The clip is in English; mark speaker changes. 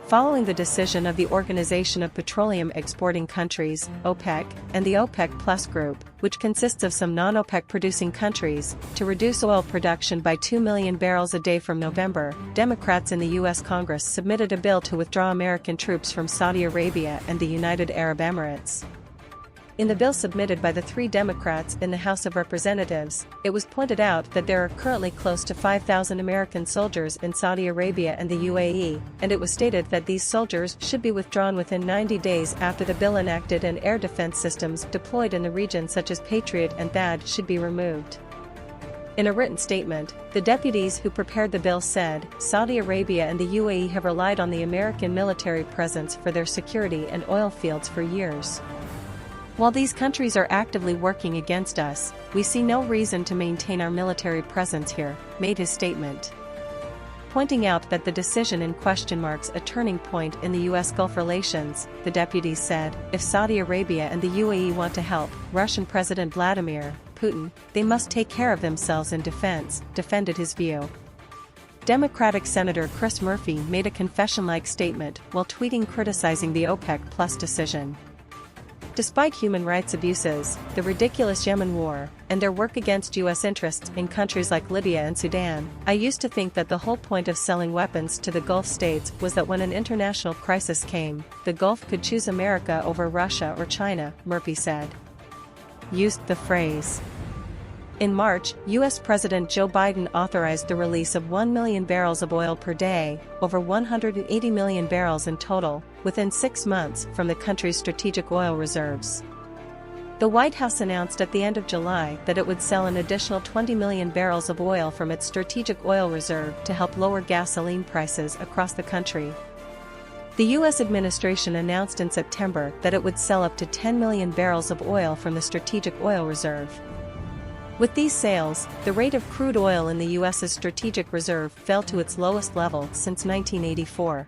Speaker 1: following the decision of the Organization of Petroleum Exporting Countries, OPEC, and the OPEC Plus group, which consists of some non-OPEC producing countries, to reduce oil production by 2 million barrels a day from November. Democrats in the U.S. Congress submitted a bill to withdraw American troops from Saudi Arabia and the United Arab Emirates. In the bill submitted by the 3 Democrats in the House of Representatives, it was pointed out that there are currently close to 5,000 American soldiers in Saudi Arabia and the UAE, and it was stated that these soldiers should be withdrawn within 90 days after the bill enacted, and air defense systems deployed in the region such as Patriot and THAAD should be removed. In a written statement, the deputies who prepared the bill said, Saudi Arabia and the UAE have relied on the American military presence for their security and oil fields for years. While these countries are actively working against us, we see no reason to maintain our military presence here, made his statement. Pointing out that the decision in question marks a turning point in the U.S. Gulf relations, the deputies said, if Saudi Arabia and the UAE want to help Russian President Vladimir Putin, they must take care of themselves in defense, defended his view. Democratic Senator Chris Murphy made a confession-like statement while tweeting criticizing the OPEC Plus decision. Despite human rights abuses, the ridiculous Yemen war, and their work against U.S. interests in countries like Libya and Sudan, I used to think that the whole point of selling weapons to the Gulf states was that when an international crisis came, the Gulf could choose America over Russia or China, Murphy said. Used the phrase. In March, U.S. President Joe Biden authorized the release of 1 million barrels of oil per day, over 180 million barrels in total, within 6 months from the country's strategic oil reserves. The White House announced at the end of July that it would sell an additional 20 million barrels of oil from its strategic oil reserve to help lower gasoline prices across the country. The U.S. administration announced in September that it would sell up to 10 million barrels of oil from the strategic oil reserve. With these sales, the rate of crude oil in the U.S.'s strategic reserve fell to its lowest level since 1984.